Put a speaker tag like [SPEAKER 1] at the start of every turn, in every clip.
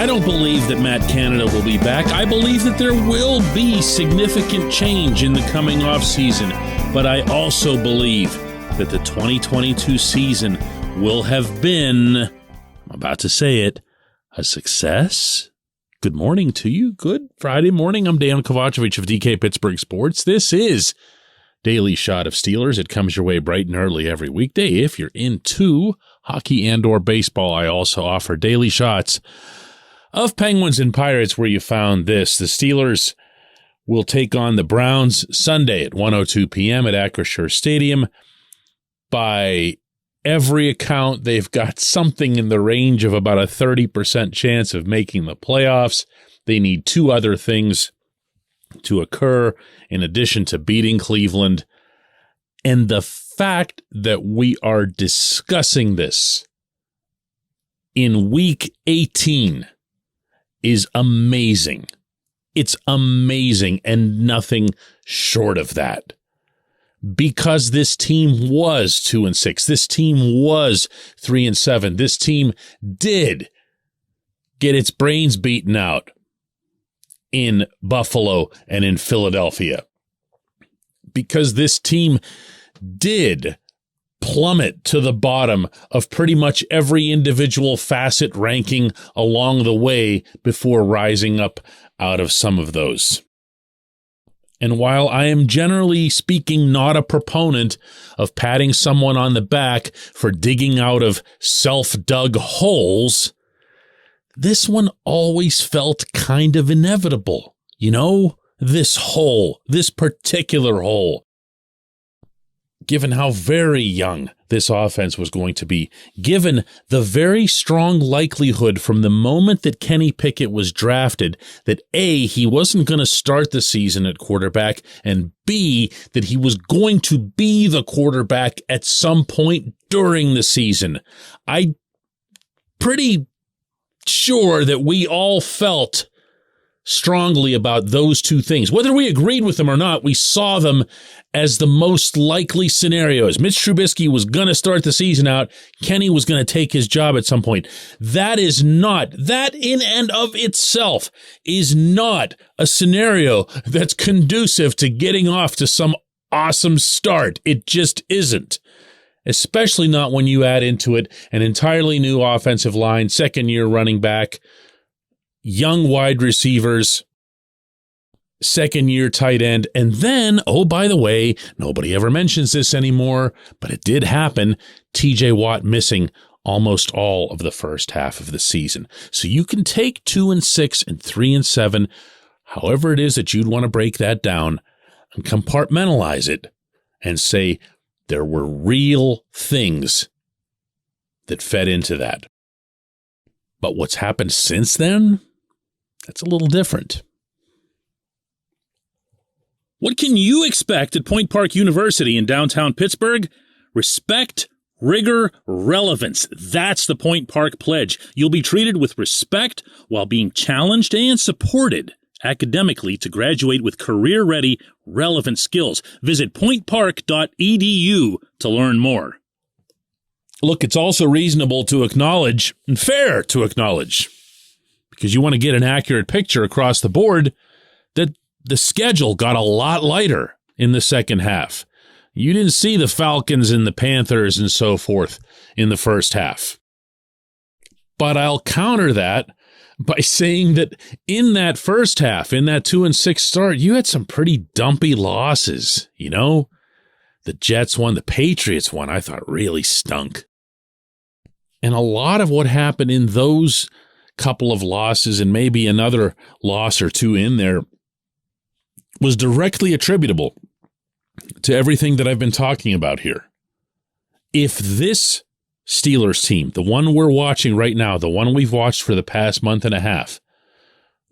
[SPEAKER 1] I don't believe that Matt Canada will be back. I believe that there will be significant change in the coming offseason, but I also believe that the 2022 season will have been, I'm about to say it, a success. Good morning to you. Good Friday morning. I'm Dejan Kovacevic of DK Pittsburgh Sports. This is Daily Shot of Steelers. It comes your way bright and early every weekday. If you're into hockey and or baseball, I also offer daily shots of Penguins and Pirates where you found this. The Steelers will take on the Browns Sunday at 1:02 p.m. at Acrisure Stadium. By every account, they've got something in the range of about a 30% chance of making the playoffs. They need two other things to occur in addition to beating Cleveland. And the fact that we are discussing this in week 18 is amazing. It's amazing and nothing short of that. Because this team was 2-6. This team was 3-7. This team did get its brains beaten out in Buffalo and in Philadelphia. Because this team did plummet to the bottom of pretty much every individual facet ranking along the way before rising up out of some of those. And while I am generally speaking not a proponent of patting someone on the back for digging out of self-dug holes, this one always felt kind of inevitable. You know, this hole, this particular hole. Given how very young this offense was going to be, given the very strong likelihood from the moment that Kenny Pickett was drafted that A, he wasn't going to start the season at quarterback, and B, that he was going to be the quarterback at some point during the season. I'm pretty sure that we all felt strongly about those two things. Whether we agreed with them or not, we saw them as the most likely scenarios. Mitch Trubisky was going to start the season out. Kenny was going to take his job at some point. That in and of itself is not a scenario that's conducive to getting off to some awesome start. It just isn't. Especially not when you add into it an entirely new offensive line, second-year running back, young wide receivers, second-year tight end, and then, oh, by the way, nobody ever mentions this anymore, but it did happen, TJ Watt missing almost all of the first half of the season. So you can take 2-6 and 3-7, however it is that you'd want to break that down, and compartmentalize it and say there were real things that fed into that. But what's happened since then? That's a little different. What can you expect at Point Park University in downtown Pittsburgh? Respect, rigor, relevance. That's the Point Park Pledge. You'll be treated with respect while being challenged and supported academically to graduate with career-ready, relevant skills. Visit pointpark.edu to learn more. Look, it's also reasonable to acknowledge, and fair to acknowledge, because you want to get an accurate picture across the board, that the schedule got a lot lighter in the second half. You didn't see the Falcons and the Panthers and so forth in the first half. But I'll counter that by saying that in that first half, in that 2-6 start, you had some pretty dumpy losses, you know? The Jets won, the Patriots won, I thought really stunk. And a lot of what happened in those couple of losses and maybe another loss or two in there was directly attributable to everything that I've been talking about here. If this Steelers team, the one we're watching right now, the one we've watched for the past month and a half,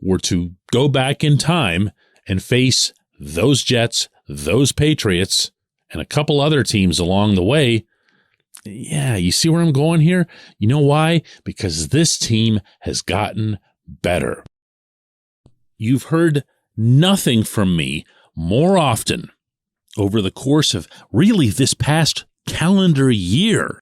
[SPEAKER 1] were to go back in time and face those Jets, those Patriots, and a couple other teams along the way, yeah, you see where I'm going here? You know why? Because this team has gotten better. You've heard nothing from me more often over the course of really this past calendar year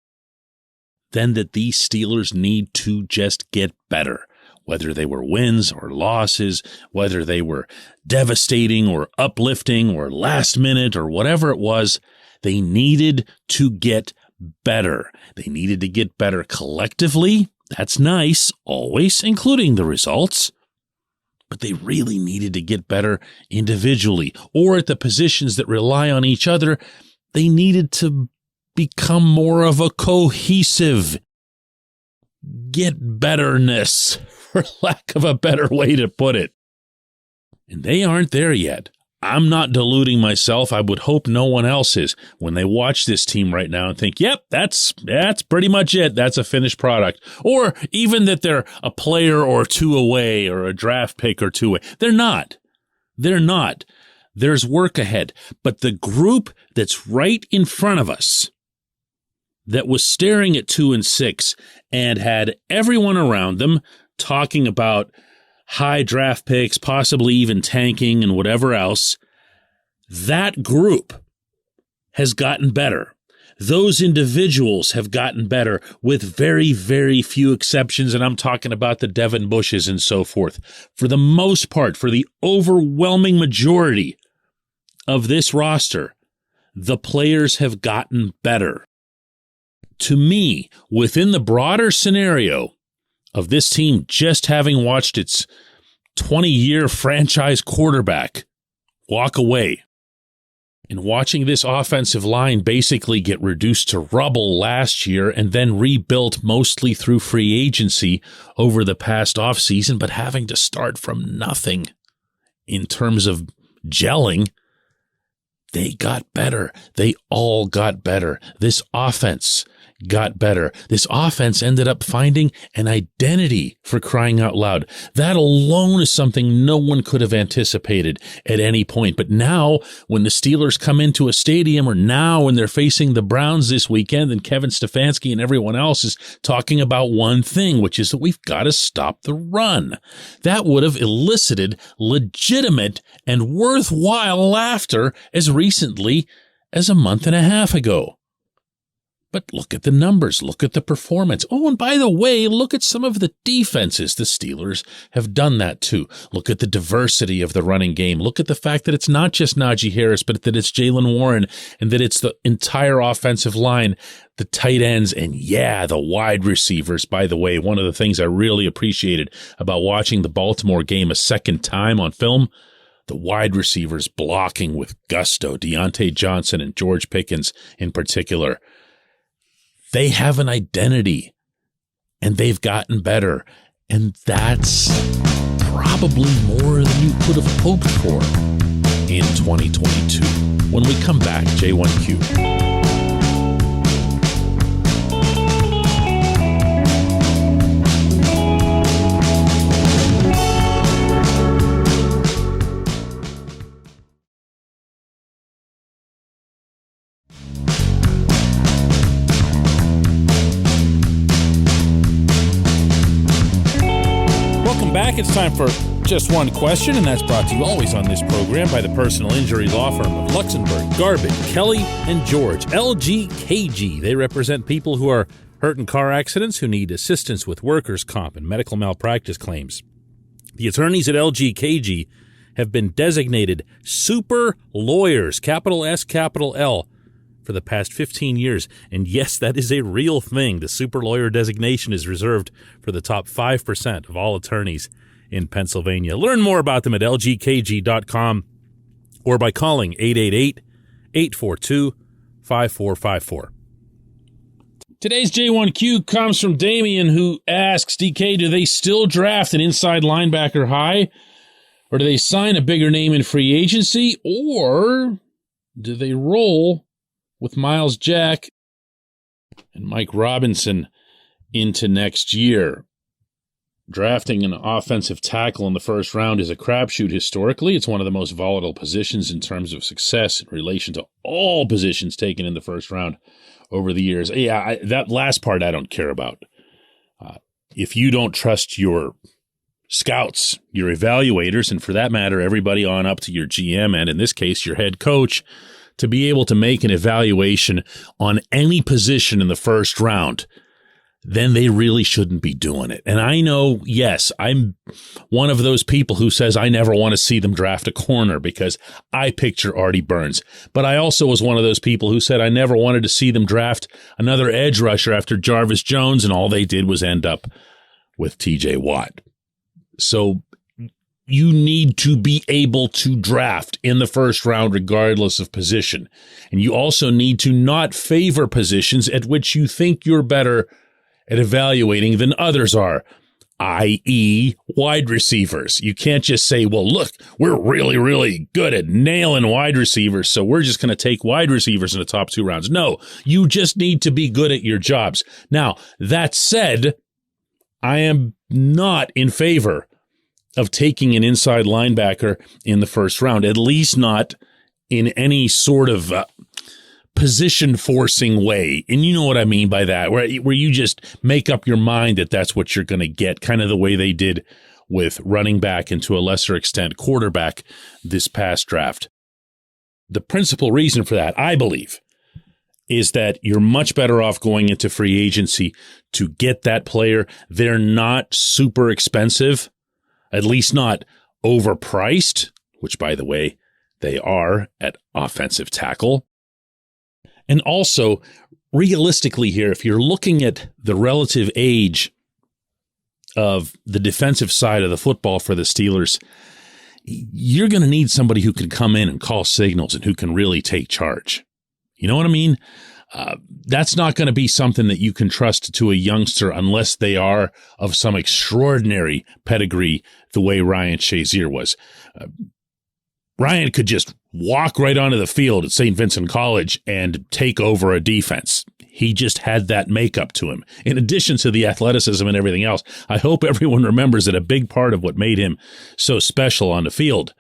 [SPEAKER 1] than that these Steelers need to just get better. whether they were wins or losses, whether they were devastating or uplifting or last minute or whatever it was, they needed to get better. They needed to get better collectively. That's nice, always, including the results. But they really needed to get better individually, or at the positions that rely on each other. They needed to become more of a cohesive get-betterness, for lack of a better way to put it. And they aren't there yet. I'm not deluding myself. I would hope no one else is when they watch this team right now and think, yep, that's pretty much it. That's a finished product. Or even that they're a player or two away or a draft pick or two away. They're not. They're not. There's work ahead. But the group that's right in front of us that was staring at 2-6 and had everyone around them talking about high draft picks, possibly even tanking and whatever else, that group has gotten better. Those individuals have gotten better with very, very few exceptions, and I'm talking about the Devin Bushes and so forth. For the most part, for the overwhelming majority of this roster, the players have gotten better. To me, within the broader scenario of this team just having watched its 20-year franchise quarterback walk away and watching this offensive line basically get reduced to rubble last year and then rebuilt mostly through free agency over the past offseason, but having to start from nothing in terms of gelling, they got better. They all got better. This offense got better. This offense ended up finding an identity, for crying out loud. That alone is something no one could have anticipated at any point. But now, when the Steelers come into a stadium, or now when they're facing the Browns this weekend, and Kevin Stefanski and everyone else is talking about one thing, which is that we've got to stop the run. That would have elicited legitimate and worthwhile laughter as recently as a month and a half ago. But look at the numbers. Look at the performance. Oh, and by the way, look at some of the defenses. The Steelers have done that too. Look at the diversity of the running game. Look at the fact that it's not just Najee Harris, but that it's Jaylen Warren, and that it's the entire offensive line, the tight ends, and the wide receivers. By the way, one of the things I really appreciated about watching the Baltimore game a second time on film, the wide receivers blocking with gusto, Deontay Johnson and George Pickens in particular. They have an identity, and they've gotten better, and that's probably more than you could have hoped for in 2022. When we come back, J1Q. It's time for Just One Question, and that's brought to you always on this program by the personal injury law firm of Luxembourg, Garbett, Kelly, and George, LGKG. They represent people who are hurt in car accidents, who need assistance with workers' comp and medical malpractice claims. The attorneys at LGKG have been designated super lawyers, capital S, capital L, for the past 15 years. And yes, that is a real thing. The super lawyer designation is reserved for the top 5% of all attorneys in Pennsylvania. Learn more about them at lgkg.com or by calling 888-842-5454. Today's J1Q comes from Damien, who asks, DK, do they still draft an inside linebacker high? Or do they sign a bigger name in free agency? Or do they roll with Miles Jack and Mike Robinson into next year? Drafting an offensive tackle in the first round is a crapshoot historically. It's one of the most volatile positions in terms of success in relation to all positions taken in the first round over the years. That last part I don't care about. If you don't trust your scouts, your evaluators, and for that matter, everybody on up to your GM and in this case, your head coach, to be able to make an evaluation on any position in the first round, then they really shouldn't be doing it. And I know, yes, I'm one of those people who says I never want to see them draft a corner because I picture Artie Burns. But I also was one of those people who said I never wanted to see them draft another edge rusher after Jarvis Jones, and all they did was end up with TJ Watt. So you need to be able to draft in the first round regardless of position. And you also need to not favor positions at which you think you're better at evaluating than others are, i.e. wide receivers. You can't just say, well, look, we're really, really good at nailing wide receivers, so we're just going to take wide receivers in the top 2 rounds. No, you just need to be good at your jobs. Now, that said, I am not in favor of taking an inside linebacker in the first round, at least not in any sort of position-forcing way. And you know what I mean by that, where you just make up your mind that that's what you're going to get, kind of the way they did with running back and to a lesser extent quarterback this past draft. The principal reason for that, I believe, is that you're much better off going into free agency to get that player. They're not super expensive, at least not overpriced, which, by the way, they are at offensive tackle. And also, realistically here, if you're looking at the relative age of the defensive side of the football for the Steelers, you're going to need somebody who can come in and call signals and who can really take charge. You know what I mean? That's not going to be something that you can trust to a youngster unless they are of some extraordinary pedigree the way Ryan Shazier was. Ryan could just walk right onto the field at St. Vincent College and take over a defense. He just had that makeup to him. In addition to the athleticism and everything else, I hope everyone remembers that a big part of what made him so special on the field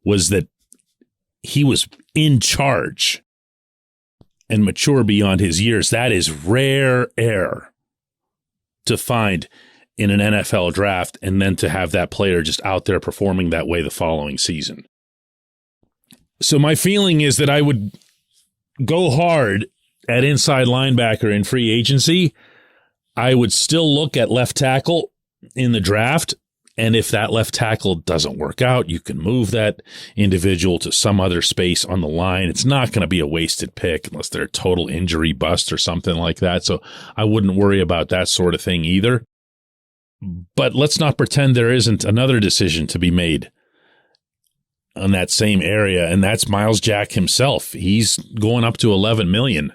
[SPEAKER 1] was that he was in charge and mature beyond his years. That is rare air to find in an NFL draft, and then to have that player just out there performing that way the following season. So my feeling is that I would go hard at inside linebacker in free agency. I would still look at left tackle in the draft. And if that left tackle doesn't work out, you can move that individual to some other space on the line. It's not going to be a wasted pick unless they're a total injury bust or something like that. So I wouldn't worry about that sort of thing either. But let's not pretend there isn't another decision to be made on that same area, and that's Myles Jack himself. He's going up to $11 million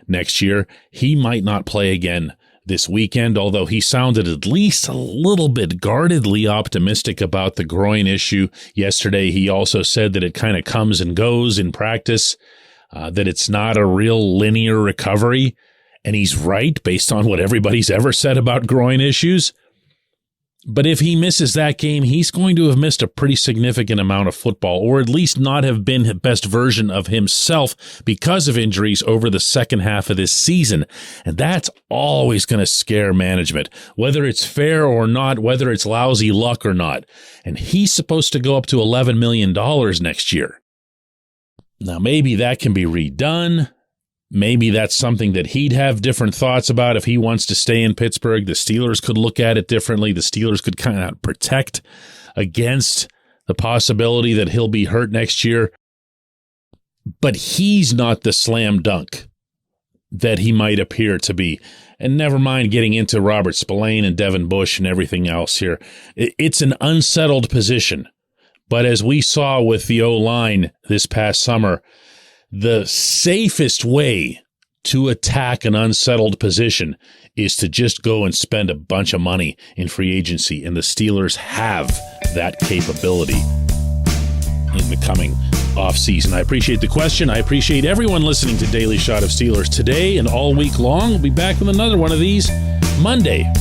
[SPEAKER 1] next year. He might not play again this weekend, although he sounded at least a little bit guardedly optimistic about the groin issue yesterday. He also said that it kind of comes and goes in practice, that it's not a real linear recovery. And he's right based on what everybody's ever said about groin issues. But if he misses that game, he's going to have missed a pretty significant amount of football, or at least not have been the best version of himself because of injuries over the second half of this season. And that's always going to scare management, whether it's fair or not, whether it's lousy luck or not. And he's supposed to go up to $11 million next year. Now, maybe that can be redone. Maybe that's something that he'd have different thoughts about if he wants to stay in Pittsburgh. The Steelers could look at it differently. The Steelers could kind of protect against the possibility that he'll be hurt next year. But he's not the slam dunk that he might appear to be. And never mind getting into Robert Spillane and Devin Bush and everything else here. It's an unsettled position. But as we saw with the O-line this past summer, the safest way to attack an unsettled position is to just go and spend a bunch of money in free agency, and the Steelers have that capability in the coming offseason. I appreciate the question. I appreciate everyone listening to Daily Shot of Steelers today and all week long. We'll be back with another one of these Monday.